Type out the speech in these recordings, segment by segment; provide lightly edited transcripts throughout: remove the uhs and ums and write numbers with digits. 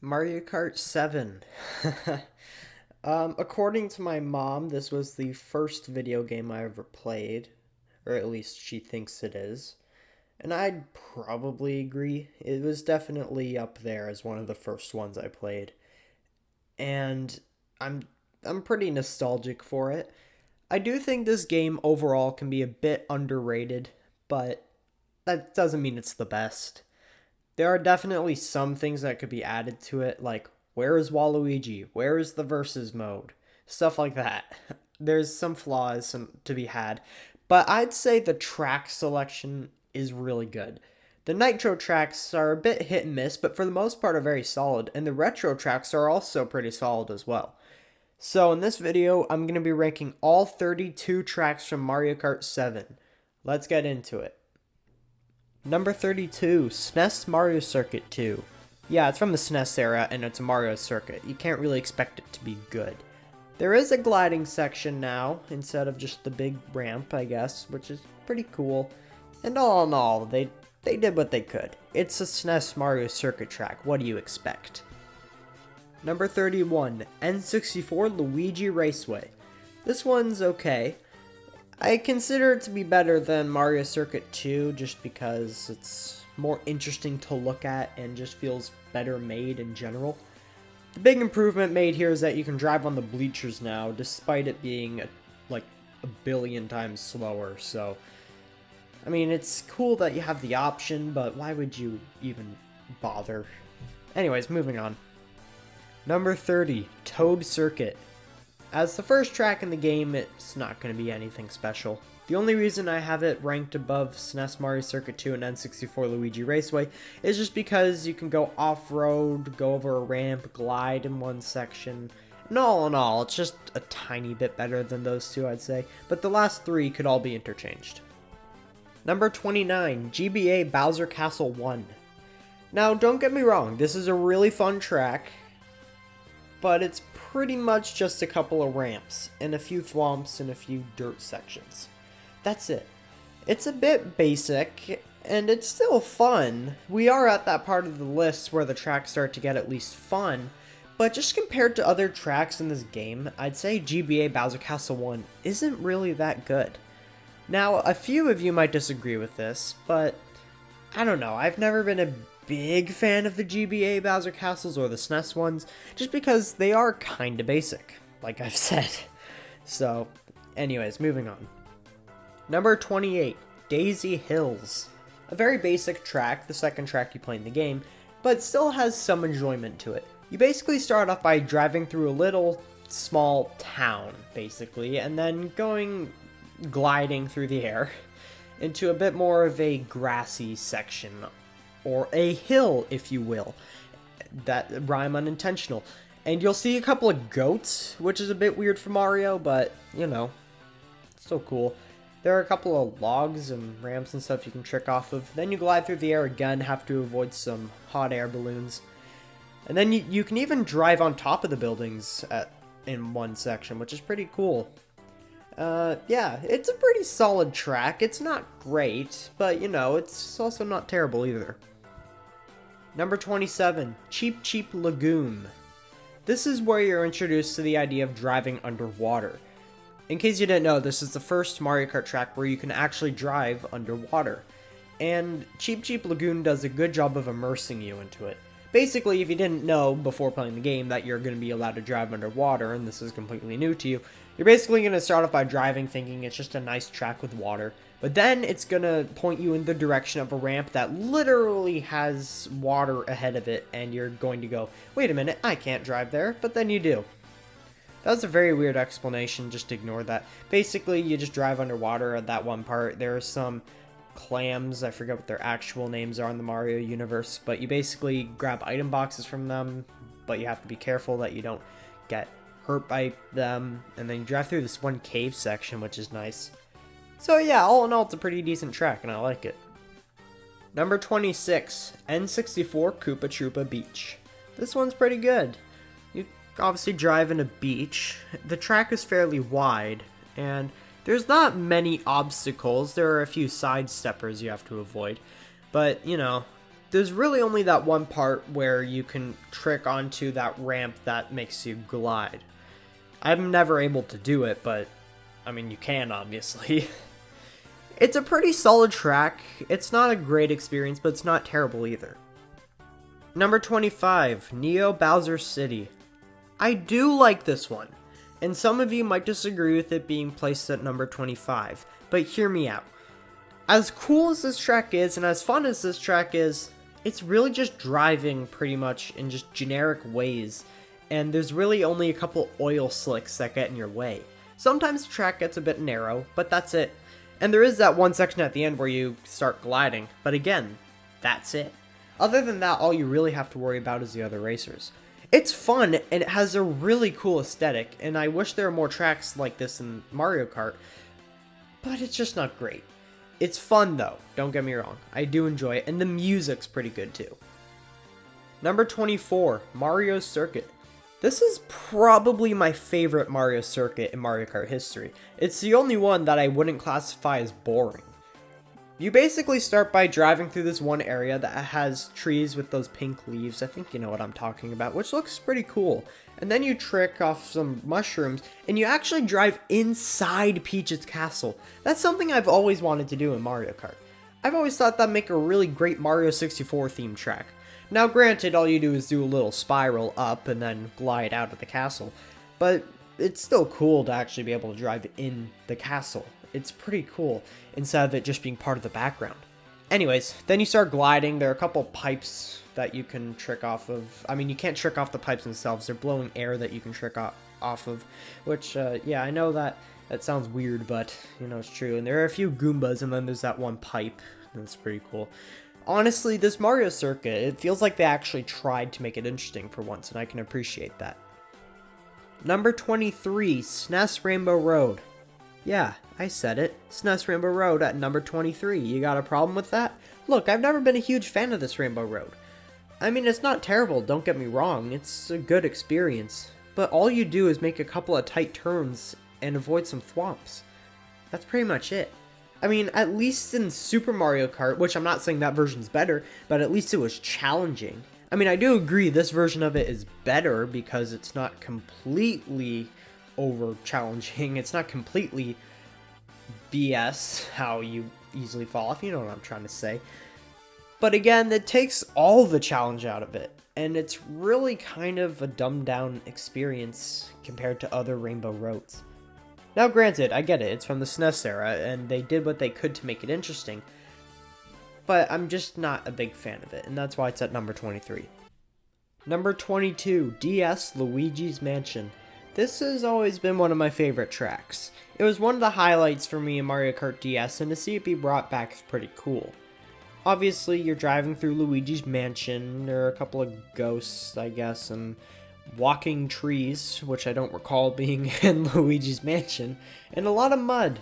Mario Kart 7. According to my mom, this was the first video game I ever played, or at least she thinks it is. And I'd probably agree. It was definitely up there as one of the first ones I played. And I'm I'm pretty nostalgic for it. I do think this game overall can be a bit underrated, but that doesn't mean it's the best. There are definitely some things that could be added to it, like where is Waluigi? Where is the versus mode? Stuff like that. There's some flaws to be had, but I'd say the track selection is really good. The Nitro tracks are a bit hit and miss, but for the most part are very solid, and the retro tracks are also pretty solid as well. So in this video, I'm going to be ranking all 32 tracks from Mario Kart 7. Let's get into it. Number 32, SNES Mario Circuit 2. Yeah, it's from the SNES era and it's a Mario Circuit. You can't really expect it to be good. There is a gliding section now, instead of just the big ramp, I guess, which is pretty cool. And all in all, they did what they could. It's a SNES Mario Circuit track, what do you expect? Number 31, N64 Luigi Raceway. This one's okay. I consider it to be better than Mario Circuit 2 just because it's more interesting to look at and just feels better made in general. The big improvement made here is that you can drive on the bleachers now, despite it being like a billion times slower. So, I mean, it's cool that you have the option, but why would you even bother? Anyways, moving on. Number 30, Toad Circuit. As the first track in the game, it's not going to be anything special. The only reason I have it ranked above SNES Mario Circuit 2 and N64 Luigi Raceway is just because you can go off-road, go over a ramp, glide in one section. And all in all, it's just a tiny bit better than those two, I'd say, but the last three could all be interchanged. Number 29, GBA Bowser Castle 1. Now, don't get me wrong, this is a really fun track, but it's pretty much just a couple of ramps, and a few thwomps, and a few dirt sections. That's it. It's a bit basic, and it's still fun. We are at that part of the list where the tracks start to get at least fun, but just compared to other tracks in this game, I'd say GBA Bowser Castle 1 isn't really that good. Now, a few of you might disagree with this, but I don't know, I've never been a big fan of the GBA Bowser Castles or the SNES ones, just because they are kinda basic, like I've said. So, anyways, moving on. Number 28, Daisy Hills. A very basic track, the second track you play in the game, but still has some enjoyment to it. You basically start off by driving through a little small town, basically, and then gliding through the air into a bit more of a grassy section, or a hill, if you will. That rhyme unintentional. And you'll see a couple of goats, which is a bit weird for Mario, but, you know, still cool. There are a couple of logs and ramps and stuff you can trick off of. Then you glide through the air again, have to avoid some hot air balloons. And then you can even drive on top of the buildings in one section, which is pretty cool. Yeah, it's a pretty solid track. It's not great, but, you know, it's also not terrible either. Number 27, Cheep Cheep Lagoon. This is where you're introduced to the idea of driving underwater. In case you didn't know, this is the first Mario Kart track where you can actually drive underwater. And Cheep Cheep Lagoon does a good job of immersing you into it. Basically, if you didn't know before playing the game that you're going to be allowed to drive underwater, and this is completely new to you, you're basically going to start off by driving thinking it's just a nice track with water, but then it's going to point you in the direction of a ramp that literally has water ahead of it, and you're going to go, wait a minute, I can't drive there, but then you do. That was a very weird explanation, just ignore that. Basically, you just drive underwater at that one part. There are some clams, I forget what their actual names are in the Mario universe, but you basically grab item boxes from them, but you have to be careful that you don't get hurt by them, and then you drive through this one cave section, which is nice. So yeah, all in all, it's a pretty decent track, and I like it. Number 26, N64 Koopa Troopa Beach. This one's pretty good. You obviously drive in a beach. The track is fairly wide, and there's not many obstacles. There are a few side steppers you have to avoid, but, you know, there's really only that one part where you can trick onto that ramp that makes you glide. I'm never able to do it, but I mean, you can, obviously. It's a pretty solid track. It's not a great experience, but it's not terrible either. Number 25, Neo Bowser City. I do like this one, and some of you might disagree with it being placed at number 25, but hear me out. As cool as this track is, and as fun as this track is, it's really just driving pretty much in just generic ways, and there's really only a couple oil slicks that get in your way. Sometimes the track gets a bit narrow, but that's it. And there is that one section at the end where you start gliding, but again, that's it. Other than that, all you really have to worry about is the other racers. It's fun, and it has a really cool aesthetic, and I wish there were more tracks like this in Mario Kart, but it's just not great. It's fun though, don't get me wrong. I do enjoy it, and the music's pretty good too. Number 24, Mario Circuit. This is probably my favorite Mario Circuit in Mario Kart history. It's the only one that I wouldn't classify as boring. You basically start by driving through this one area that has trees with those pink leaves, I think you know what I'm talking about, which looks pretty cool. And then you trick off some mushrooms, and you actually drive inside Peach's castle. That's something I've always wanted to do in Mario Kart. I've always thought that'd make a really great Mario 64 themed track. Now granted, all you do is do a little spiral up and then glide out of the castle, but it's still cool to actually be able to drive in the castle. It's pretty cool, instead of it just being part of the background. Anyways, then you start gliding. There are a couple pipes that you can trick off of. I mean, you can't trick off the pipes themselves. They're blowing air that you can trick off of, which, yeah, I know that sounds weird, but, you know, it's true. And there are a few Goombas, and then there's that one pipe. That's pretty cool. Honestly, this Mario Circuit, it feels like they actually tried to make it interesting for once, and I can appreciate that. Number 23, SNES Rainbow Road. Yeah, I said it. SNES Rainbow Road at number 23. You got a problem with that? Look, I've never been a huge fan of this Rainbow Road. I mean, it's not terrible, don't get me wrong. It's a good experience. But all you do is make a couple of tight turns and avoid some thwomps. That's pretty much it. I mean, at least in Super Mario Kart, which I'm not saying that version's better, but at least it was challenging. I mean, I do agree this version of it is better because it's not completely over challenging. It's not completely BS, how you easily fall off. You know what I'm trying to say. But again, it takes all the challenge out of it. And it's really kind of a dumbed down experience compared to other Rainbow Roads. Now granted, I get it, it's from the SNES era, and they did what they could to make it interesting, but I'm just not a big fan of it, and that's why it's at number 23. Number 22, DS Luigi's Mansion. This has always been one of my favorite tracks. It was one of the highlights for me in Mario Kart DS, and to see it be brought back is pretty cool. Obviously, you're driving through Luigi's Mansion, there are a couple of ghosts, I guess, and walking trees, which I don't recall being in Luigi's Mansion, and a lot of mud.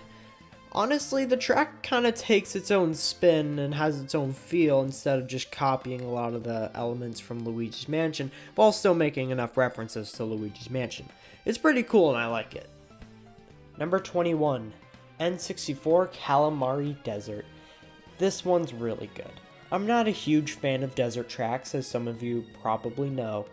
Honestly, the track kind of takes its own spin and has its own feel instead of just copying a lot of the elements from Luigi's Mansion, while still making enough references to Luigi's Mansion. It's pretty cool and I like it. Number 21, N64 Calamari Desert. This one's really good. I'm not a huge fan of desert tracks, as some of you probably know,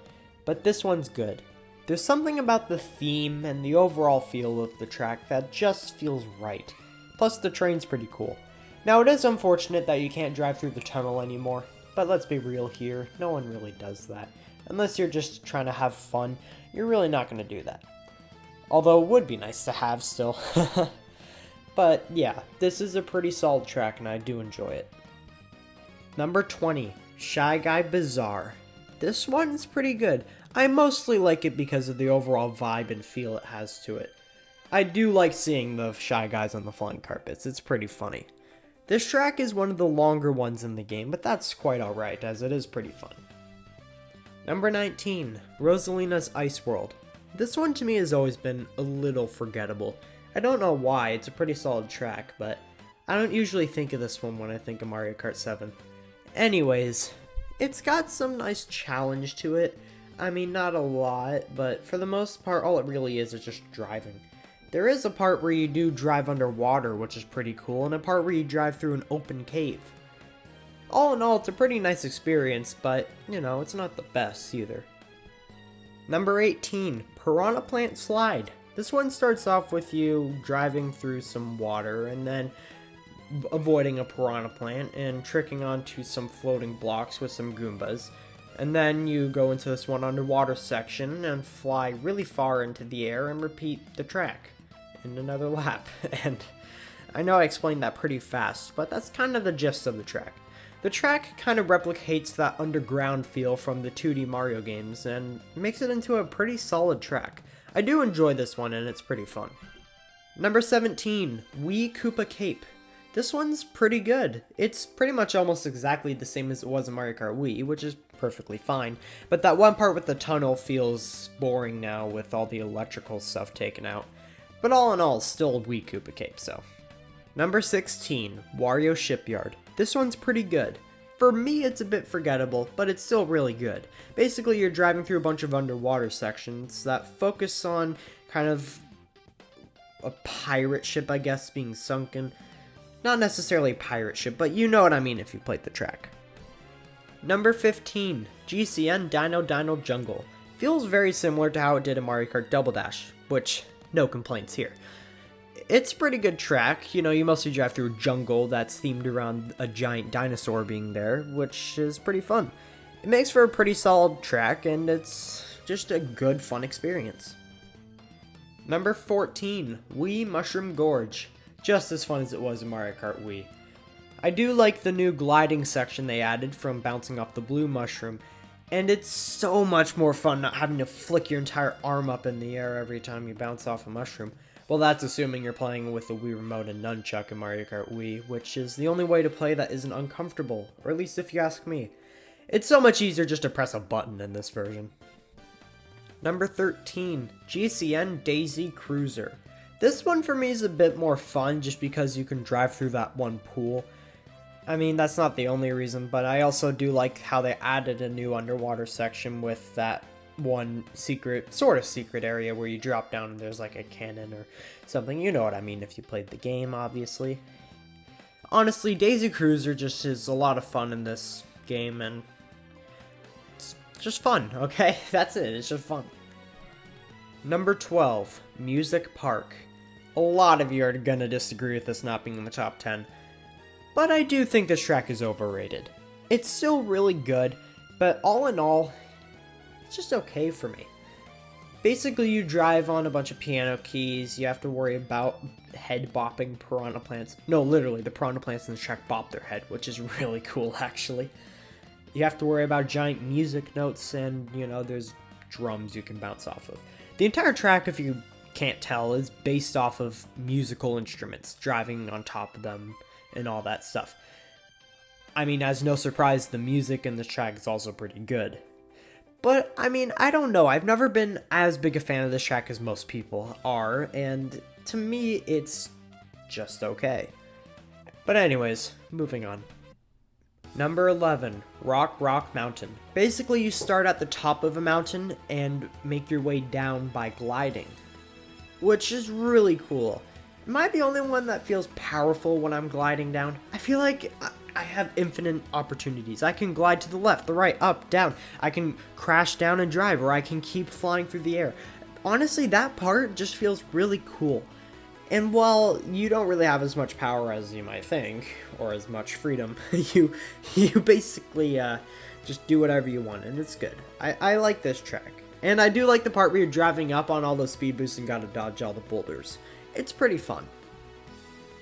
but this one's good. There's something about the theme and the overall feel of the track that just feels right. Plus the train's pretty cool. Now it is unfortunate that you can't drive through the tunnel anymore, but let's be real here, no one really does that. Unless you're just trying to have fun, you're really not going to do that. Although it would be nice to have still. But yeah, this is a pretty solid track and I do enjoy it. Number 20, Shy Guy Bazaar. This one's pretty good. I mostly like it because of the overall vibe and feel it has to it. I do like seeing the Shy Guys on the flying carpets, it's pretty funny. This track is one of the longer ones in the game, but that's quite alright, as it is pretty fun. Number 19, Rosalina's Ice World. This one to me has always been a little forgettable. I don't know why, it's a pretty solid track, but I don't usually think of this one when I think of Mario Kart 7. Anyways, it's got some nice challenge to it. I mean, not a lot, but for the most part, all it really is just driving. There is a part where you do drive underwater, which is pretty cool, and a part where you drive through an open cave. All in all, it's a pretty nice experience, but, you know, it's not the best either. Number 18, Piranha Plant Slide. This one starts off with you driving through some water and then avoiding a piranha plant and tricking onto some floating blocks with some Goombas. And then you go into this one underwater section and fly really far into the air and repeat the track in another lap. And I know I explained that pretty fast, but that's kind of the gist of the track. The track kind of replicates that underground feel from the 2D Mario games and makes it into a pretty solid track. I do enjoy this one and it's pretty fun. Number 17, Wii Koopa Cape. This one's pretty good. It's pretty much almost exactly the same as it was in Mario Kart Wii, which is perfectly fine. But that one part with the tunnel feels boring now with all the electrical stuff taken out. But all in all, still Wii Koopa Cape, so. Number 16, Wario Shipyard. This one's pretty good. For me, it's a bit forgettable, but it's still really good. Basically, you're driving through a bunch of underwater sections that focus on kind of a pirate ship, I guess, being sunken. Not necessarily a pirate ship, but you know what I mean if you played the track. Number 15, GCN Dino Dino Jungle. Feels very similar to how it did in Mario Kart Double Dash, which, no complaints here. It's a pretty good track. You know, you mostly drive through a jungle that's themed around a giant dinosaur being there, which is pretty fun. It makes for a pretty solid track, and it's just a good, fun experience. Number 14, Wii Mushroom Gorge. Just as fun as it was in Mario Kart Wii. I do like the new gliding section they added from bouncing off the blue mushroom, and it's so much more fun not having to flick your entire arm up in the air every time you bounce off a mushroom. Well, that's assuming you're playing with the Wii Remote and Nunchuck in Mario Kart Wii, which is the only way to play that isn't uncomfortable, or at least if you ask me. It's so much easier just to press a button in this version. Number 13, GCN Daisy Cruiser. This one for me is a bit more fun just because you can drive through that one pool. I mean, that's not the only reason, but I also do like how they added a new underwater section with that one sort of secret area where you drop down and there's like a cannon or something. You know what I mean if you played the game, obviously. Honestly, Daisy Cruiser just is a lot of fun in this game, and it's just fun, okay? That's it, it's just fun. Number 12, Music Park. A lot of you are gonna disagree with this not being in the top 10, but I do think this track is overrated. It's still really good, but all in all, it's just okay for me. Basically, you drive on a bunch of piano keys, you have to worry about head bopping piranha plants. No, literally, the piranha plants in the track bop their head, which is really cool, actually. You have to worry about giant music notes, and, you know, there's drums you can bounce off of. The entire track, if you can't tell, is based off of musical instruments, driving on top of them, and all that stuff. I mean, as no surprise, the music in this track is also pretty good. But, I mean, I don't know. I've never been as big a fan of this track as most people are, and to me, it's just okay. But anyways, moving on. Number 11, Rock Rock Mountain. Basically, you start at the top of a mountain and make your way down by gliding, which is really cool. Am I the only one that feels powerful when I'm gliding down? I feel like I have infinite opportunities. I can glide to the left, the right, up, down. I can crash down and drive, or I can keep flying through the air. Honestly, that part just feels really cool. And while you don't really have as much power as you might think, or as much freedom, you basically just do whatever you want, and it's good. I like this track. And I do like the part where you're driving up on all those speed boosts and gotta dodge all the boulders. It's pretty fun.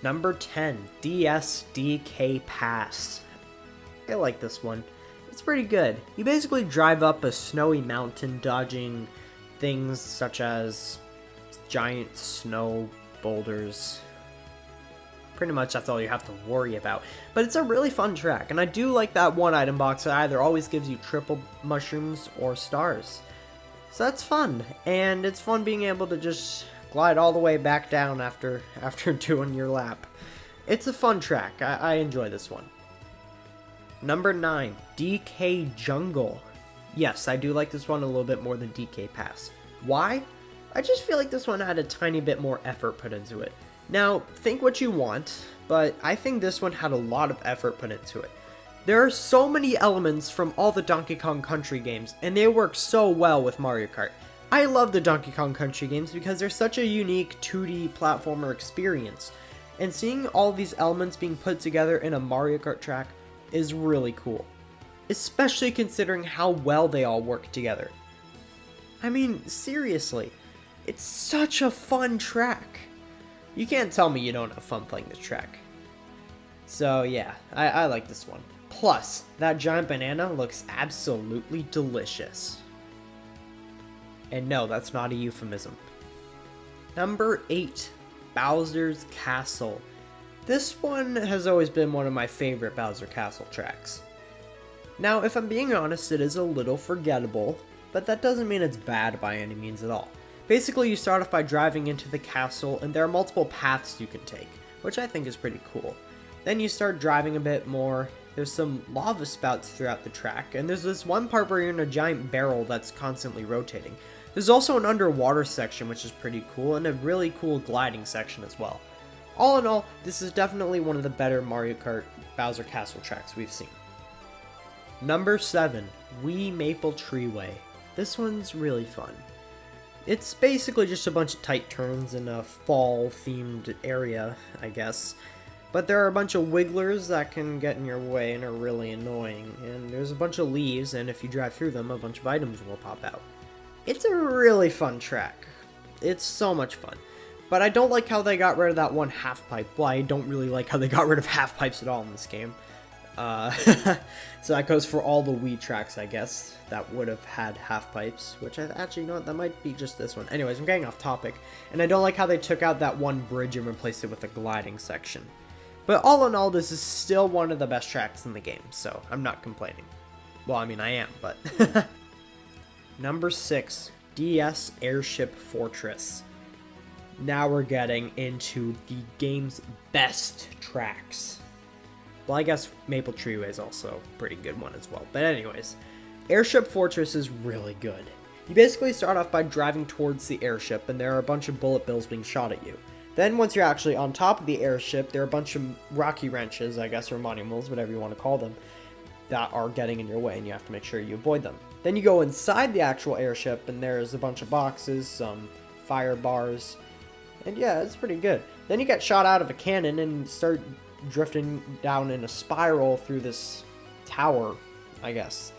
Number 10, DSDK Pass. I like this one. It's pretty good. You basically drive up a snowy mountain dodging things such as giant snow boulders. Pretty much that's all you have to worry about. But it's a really fun track, and I do like that one item box that either always gives you triple mushrooms or stars. So that's fun, and it's fun being able to just glide all the way back down after doing your lap. It's a fun track. I enjoy this one. Number 9, DK Jungle. Yes, I do like this one a little bit more than DK Pass. Why? I just feel like this one had a tiny bit more effort put into it. Now, think what you want, but I think this one had a lot of effort put into it. There are so many elements from all the Donkey Kong Country games, and they work so well with Mario Kart. I love the Donkey Kong Country games because they're such a unique 2D platformer experience, and seeing all these elements being put together in a Mario Kart track is really cool, especially considering how well they all work together. I mean, seriously, it's such a fun track. You can't tell me you don't have fun playing this track. So yeah, I like this one. Plus, that giant banana looks absolutely delicious. And no, that's not a euphemism. Number 8, Bowser's Castle. This one has always been one of my favorite Bowser Castle tracks. Now, if I'm being honest, it is a little forgettable, but that doesn't mean it's bad by any means at all. Basically, you start off by driving into the castle, and there are multiple paths you can take, which I think is pretty cool. Then you start driving a bit more. There's some lava spouts throughout the track, and there's this one part where you're in a giant barrel that's constantly rotating. There's also an underwater section, which is pretty cool, and a really cool gliding section as well. All in all, this is definitely one of the better Mario Kart Bowser Castle tracks we've seen. Number 7, Wee Maple Treeway. This one's really fun. It's basically just a bunch of tight turns in a fall-themed area, I guess. But there are a bunch of wigglers that can get in your way and are really annoying. And there's a bunch of leaves, and if you drive through them, a bunch of items will pop out. It's a really fun track. It's so much fun. But I don't like how they got rid of that one half pipe. Well, I don't really like how they got rid of half pipes at all in this game. So that goes for all the Wii tracks, I guess, that would have had half pipes, which actually, you know what, that might be just this one. Anyways, I'm getting off topic, and I don't like how they took out that one bridge and replaced it with a gliding section. But all in all, this is still one of the best tracks in the game, so I'm not complaining. Well, I mean, I am, but... Number 6, DS Airship Fortress. Now we're getting into the game's best tracks. Well, I guess Maple Treeway is also a pretty good one as well. But anyways, Airship Fortress is really good. You basically start off by driving towards the airship, and there are a bunch of bullet bills being shot at you. Then once you're actually on top of the airship, there are a bunch of rocky wrenches, I guess, or monuments, whatever you want to call them, that are getting in your way, and you have to make sure you avoid them. Then you go inside the actual airship, and there's a bunch of boxes, some fire bars, and yeah, it's pretty good. Then you get shot out of a cannon and start drifting down in a spiral through this tower, I guess.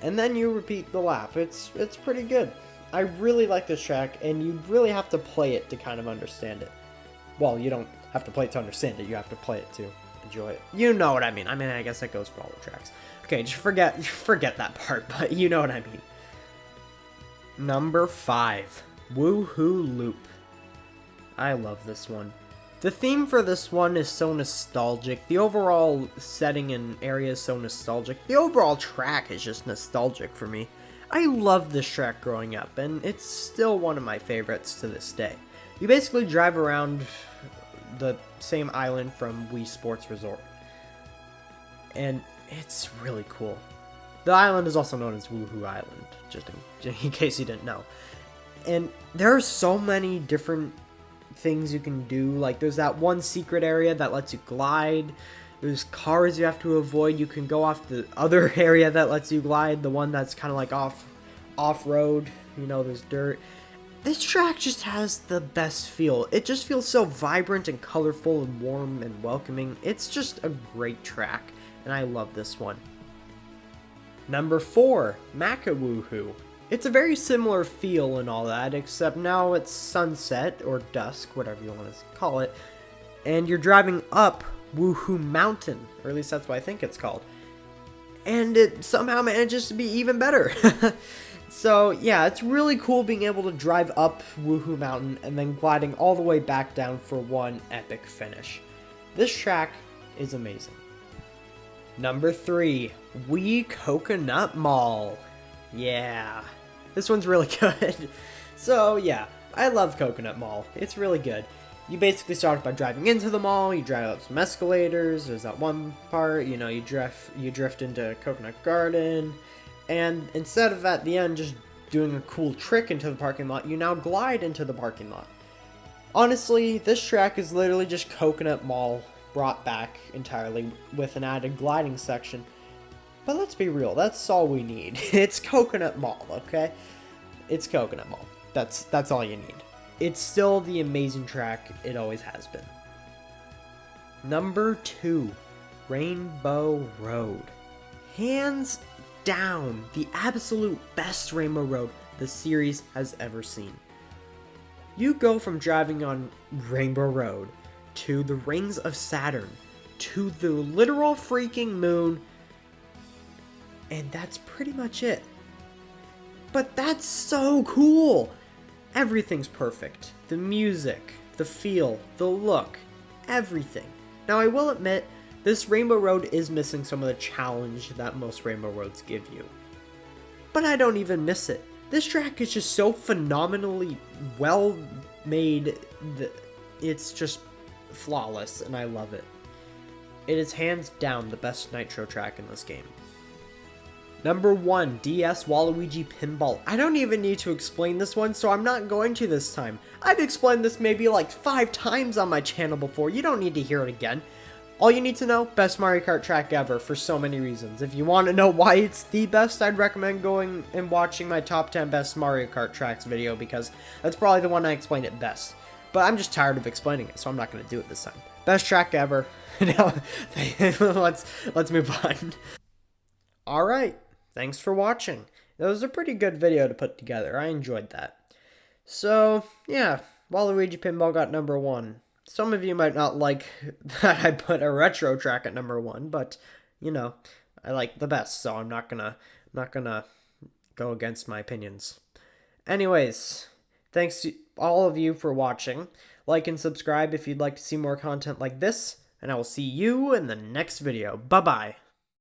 And then you repeat the lap. It's pretty good. I really like this track, and you really have to play it to kind of understand it. Well, you don't have to play it to understand it, you have to play it to enjoy it. You know what I mean. I guess that goes for all the tracks. Okay, just forget that part, but you know what I mean. Number 5, Woohoo Loop. I love this one. The theme for this one is so nostalgic. The overall setting and area is so nostalgic. The overall track is just nostalgic for me. I loved this track growing up, and it's still one of my favorites to this day. You basically drive around the same island from Wii Sports Resort, and it's really cool. The island is also known as Woohoo Island, just in case you didn't know. And there are so many different things you can do. Like, there's that one secret area that lets you glide. There's cars you have to avoid. You can go off the other area that lets you glide, the one that's kind of like off-road. You know, there's dirt. This track just has the best feel. It just feels so vibrant and colorful and warm and welcoming. It's just a great track, and I love this one. Number 4, Maca-Woohoo. It's a very similar feel and all that, except now it's sunset, or dusk, whatever you want to call it, and you're driving up Woohoo Mountain, or at least that's what I think it's called. And it somehow manages to be even better. So yeah, it's really cool being able to drive up Woohoo Mountain and then gliding all the way back down for one epic finish. This track is amazing. Number 3, Wii Coconut Mall. Yeah, this one's really good. So yeah, I love Coconut Mall. It's really good. You basically start by driving into the mall, you drive up some escalators, there's that one part, you know, you drift into Coconut Garden, and instead of at the end just doing a cool trick into the parking lot, you now glide into the parking lot. Honestly, this track is literally just Coconut Mall brought back entirely with an added gliding section. But let's be real, that's all we need. It's Coconut Mall, okay? It's Coconut Mall. That's all you need. It's still the amazing track it always has been. Number 2, Rainbow Road. Hands down, the absolute best Rainbow Road the series has ever seen. You go from driving on Rainbow Road to the rings of Saturn to the literal freaking moon, and that's pretty much it. But that's so cool! Everything's perfect. The music, the feel, the look, everything. Now I will admit, this Rainbow Road is missing some of the challenge that most Rainbow Roads give you. But I don't even miss it. This track is just so phenomenally well made that it's just flawless, and I love it. It is hands down the best Nitro track in this game. Number 1, DS Waluigi Pinball. I don't even need to explain this one, so I'm not going to this time. I've explained this maybe like 5 times on my channel before. You don't need to hear it again. All you need to know, best Mario Kart track ever for so many reasons. If you want to know why it's the best, I'd recommend going and watching my top 10 best Mario Kart tracks video, because that's probably the one I explained it best. But I'm just tired of explaining it, so I'm not going to do it this time. Best track ever. Now, let's move on. Alright, thanks for watching. That was a pretty good video to put together. I enjoyed that. So, yeah, Waluigi Pinball got number 1. Some of you might not like that I put a retro track at number 1, but, you know, I like the best, so I'm not gonna go against my opinions. Anyways, thanks to all of you for watching. Like and subscribe if you'd like to see more content like this, and I will see you in the next video. Bye-bye.